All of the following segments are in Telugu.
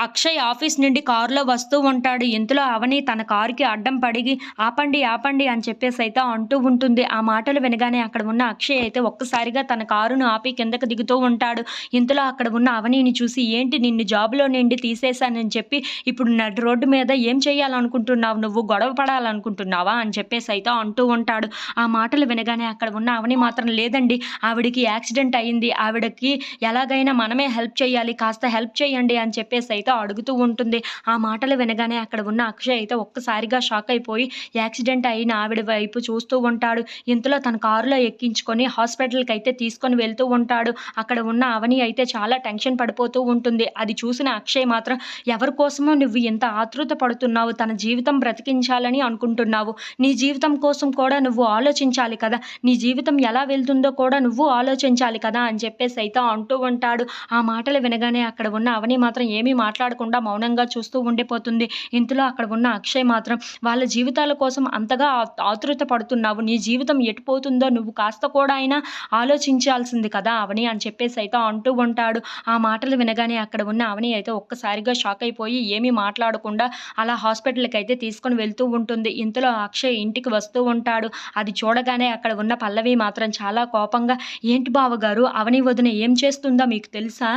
అక్షయ్ ఆఫీస్ నుండి కారులో వస్తూ ఉంటాడు. ఇంతలో అవని తన కారుకి అడ్డం పడిగి ఆపండి, ఆపండి అని చెప్పేసైతే అంటూ ఉంటుంది. ఆ మాటలు వినగానే అక్కడ ఉన్న అక్షయ్ అయితే ఒక్కసారిగా తన కారును ఆపి కిందకి దిగుతూ ఉంటాడు. ఇంతలో అక్కడ ఉన్న అవనిని చూసి ఏంటి నిన్ను జాబ్‌లో నుండి తీసేశానని చెప్పి ఇప్పుడు నడి రోడ్డు మీద ఏం చేయాలనుకుంటున్నావు నువ్వు? గొడవ పడాలనుకుంటున్నావా? అని చెప్పేసైతే అంటూ ఉంటాడు. ఆ మాటలు వినగానే అక్కడ ఉన్న అవని మాత్రం లేదండి ఆవిడకి యాక్సిడెంట్ అయింది. ఆవిడకి ఎలాగైనా మనమే హెల్ప్ చేయాలి. కాస్త హెల్ప్ చేయండి అని చెప్పేసైతే అడుగుతూ ఉంటుంది. ఆ మాటలు వినగానే అక్కడ ఉన్న అక్షయ్ అయితే ఒక్కసారిగా షాక్ అయిపోయి యాక్సిడెంట్ అయిన ఆవిడ వైపు చూస్తూ ఉంటాడు. ఇంతలో తన కారులో ఎక్కించుకొని హాస్పిటల్‌కైతే తీసుకొని వెళ్తూ ఉంటాడు. అక్కడ ఉన్న అవని అయితే చాలా టెన్షన్ పడిపోతూ ఉంటుంది. అది చూసిన అక్షయ్ మాత్రం ఎవరి కోసమో నువ్వు ఇంత ఆతృత పడుతున్నావు. తన జీవితం బ్రతికించాలని అనుకుంటున్నావు. నీ జీవితం కోసం కూడా నువ్వు ఆలోచించాలి కదా! నీ జీవితం ఎలా వెళ్తుందో కూడా నువ్వు ఆలోచించాలి కదా! అని చెప్పేసైతే అంటూ ఉంటాడు. ఆ మాటలు వినగానే అక్కడ ఉన్న అవని మాత్రం ఏమీ మాట్లాడకుండా మౌనంగా చూస్తూ ఉండిపోతుంది. ఇంతలో అక్కడ ఉన్న అక్షయ్ మాత్రం వాళ్ళ జీవితాల కోసం అంతగా ఆతృత పడుతున్నావు. నీ జీవితం ఎటుపోతుందో నువ్వు కాస్త కూడా అయినా ఆలోచించాల్సింది కదా అవని అని చెప్పేసైతే అంటూ ఉంటాడు. ఆ మాటలు వినగానే అక్కడ ఉన్న అవని అయితే ఒక్కసారిగా షాక్ అయిపోయి ఏమీ మాట్లాడకుండా అలా హాస్పిటల్‌కైతే తీసుకొని వెళ్తూ ఉంటుంది. ఇంతలో అక్షయ్ ఇంటికి వస్తూ ఉంటాడు. అది చూడగానే అక్కడ ఉన్న పల్లవి మాత్రం చాలా కోపంగా ఏంటి బావగారు అవని వదిన ఏం చేస్తుందో మీకు తెలుసా?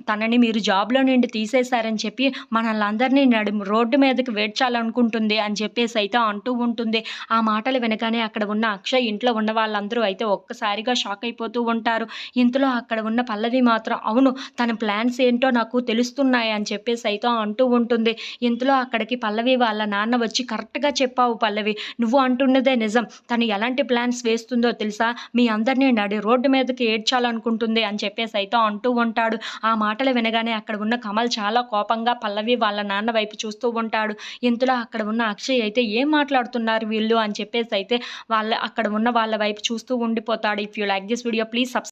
తనని మీరు జాబ్‌లో నుండి తీసేశారని చెప్పి మనల్నందరినీ రోడ్డు మీదకి వేడ్చాలనుకుంటుంది అని చెప్పేసైతే అంటూ ఉంటుంది. ఆ మాటలు వినగానే అక్కడ ఉన్న అక్షయ్ ఇంట్లో ఉన్న వాళ్ళందరూ అయితే ఒక్కసారిగా షాక్ అయిపోతూ ఉంటారు. ఇంతలో అక్కడ ఉన్న పల్లవి మాత్రం అవును తన ప్లాన్స్ ఏంటో నాకు తెలుస్తున్నాయి అని చెప్పేసైతే అంటూ ఉంటుంది. ఇంతలో అక్కడికి పల్లవి వాళ్ళ నాన్న వచ్చి కరెక్ట్‌గా చెప్పావు పల్లవి. నువ్వు అంటున్నదే నిజం. తను ఎలాంటి ప్లాన్స్ వేస్తుందో తెలుసా? మీ అందరిని రోడ్డు మీదకి ఏడ్చాలనుకుంటుంది అని చెప్పేసైతే అంటూ ఉంటాడు. ఆ మాటలు వినగానే అక్కడ ఉన్న కమల్ చాలా కోపంగా పల్లవి వాళ్ళ నాన్న వైపు చూస్తూ ఉంటాడు. ఇంతలో అక్కడ ఉన్న అక్షయ్ అయితే ఏం మాట్లాడుతున్నారు వీళ్ళు అని చెప్పేసైతే అక్కడ ఉన్న వాళ్ళ వైపు చూస్తూ ఉండిపోతాడు. If you like this video please